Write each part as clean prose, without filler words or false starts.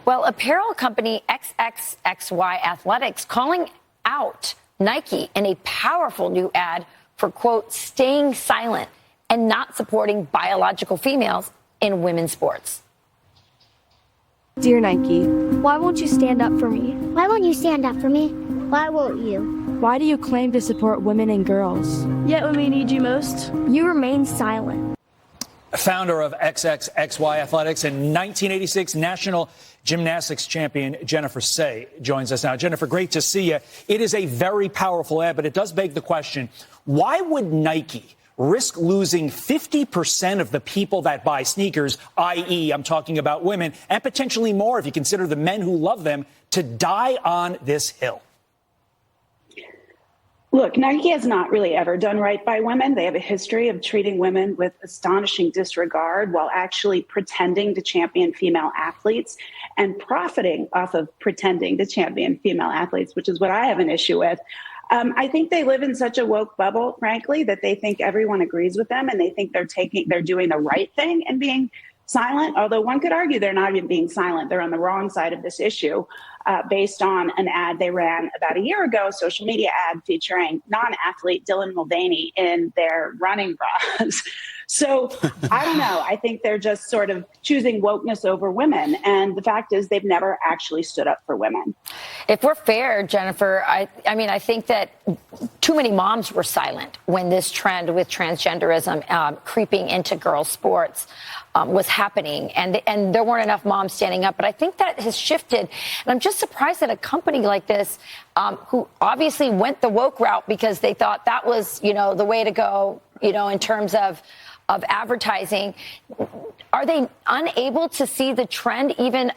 Well, apparel company XXXY Athletics calling out Nike in a powerful new ad for, quote, staying silent and not supporting biological females in women's sports. Dear Nike, why won't you stand up for me? Why won't you stand up for me? Why won't you? Why do you claim to support women and girls? Yet when we need you most, you remain silent. Founder of XXXY Athletics and 1986 national gymnastics champion Jennifer Sey joins us now. Jennifer, great to see you. It is a very powerful ad, but it does beg the question, why would Nike risk losing 50% of the people that buy sneakers, i.e., I'm talking about women, and potentially more if you consider the men who love them, to die on this hill? Look, Nike has not really ever done right by women. They have a history of treating women with astonishing disregard while actually pretending to champion female athletes and profiting off of pretending to champion female athletes, which is what I have an issue with. I think they live in such a woke bubble, frankly, that they think everyone agrees with them and they think they're doing the right thing and being silent. Although one could argue they're not even being silent. They're on the wrong side of this issue based on an ad they ran about a year ago, social media ad featuring non-athlete Dylan Mulvaney in their running bras. So I don't know. I think they're just sort of choosing wokeness over women. And the fact is they've never actually stood up for women. If we're fair, Jennifer, I mean, I think that too many moms were silent when this trend with transgenderism creeping into girls' sports was happening. And there weren't enough moms standing up. But I think that has shifted. And I'm just surprised that a company like this, who obviously went the woke route because they thought that was, the way to go, in terms of advertising, are they unable to see the trend even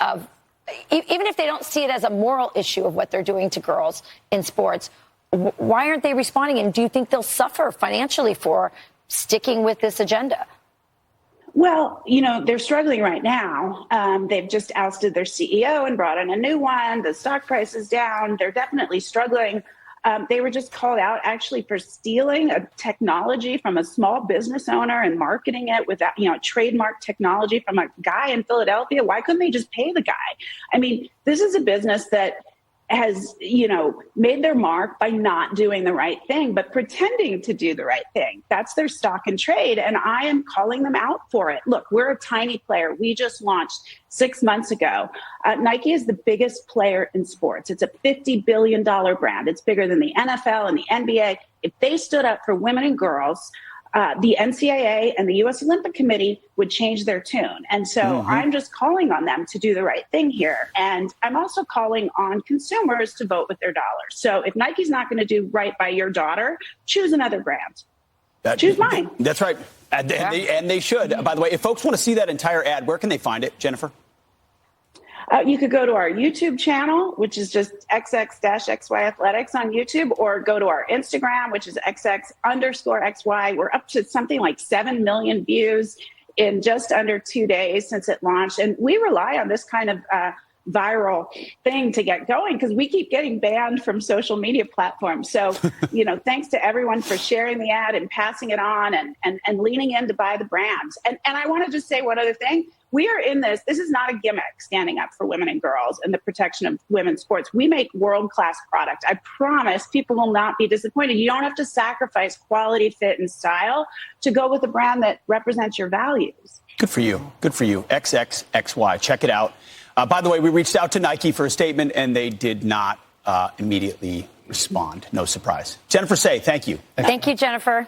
if they don't see it as a moral issue of what they're doing to girls in sports? Why aren't they responding? And do you think they'll suffer financially for sticking with this agenda? Well, they're struggling right now. They've just ousted their CEO and brought in a new one. The stock price is down. They're definitely struggling. They were just called out actually for stealing a technology from a small business owner and marketing it without, trademark technology from a guy in Philadelphia. Why couldn't they just pay the guy? I mean, this is a business that has, made their mark by not doing the right thing, but pretending to do the right thing. That's their stock and trade. And I am calling them out for it. Look, we're a tiny player. We just launched 6 months ago. Nike is the biggest player in sports. It's a $50 billion brand. It's bigger than the NFL and the NBA. If they stood up for women and girls, the NCAA and the U.S. Olympic Committee would change their tune. And so I'm just calling on them to do the right thing here. And I'm also calling on consumers to vote with their dollars. So if Nike's not going to do right by your daughter, choose another brand. Choose mine. That's right. And they should. By the way, if folks want to see that entire ad, where can they find it, Jennifer? You could go to our YouTube channel, which is just XX-XY Athletics on YouTube, or go to our Instagram, which is XX_XY. We're up to something like 7 million views in just under 2 days since it launched. And we rely on this kind of viral thing to get going because we keep getting banned from social media platforms. So, thanks to everyone for sharing the ad and passing it on and leaning in to buy the brands. And I want to just say one other thing. We are in this. This is not a gimmick, standing up for women and girls and the protection of women's sports. We make world-class product. I promise people will not be disappointed. You don't have to sacrifice quality, fit, and style to go with a brand that represents your values. Good for you. Good for you. XXXY. Check it out. By the way, we reached out to Nike for a statement, and they did not immediately respond. No surprise. Jennifer Sey, thank you. Thank you, Jennifer.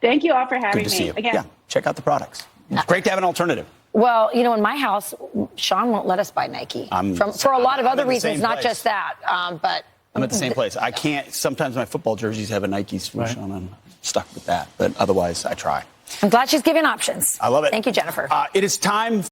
Thank you all for having Good to see me. you. Again. Yeah, check out the products. It's great to have an alternative. Well, in my house, Sean won't let us buy Nike for a lot of other reasons, not just that. But I'm at the same place. I can't. Sometimes my football jerseys have a Nike swoosh on. I'm stuck with that. But otherwise, I try. I'm glad she's giving options. I love it. Thank you, Jennifer. It is time.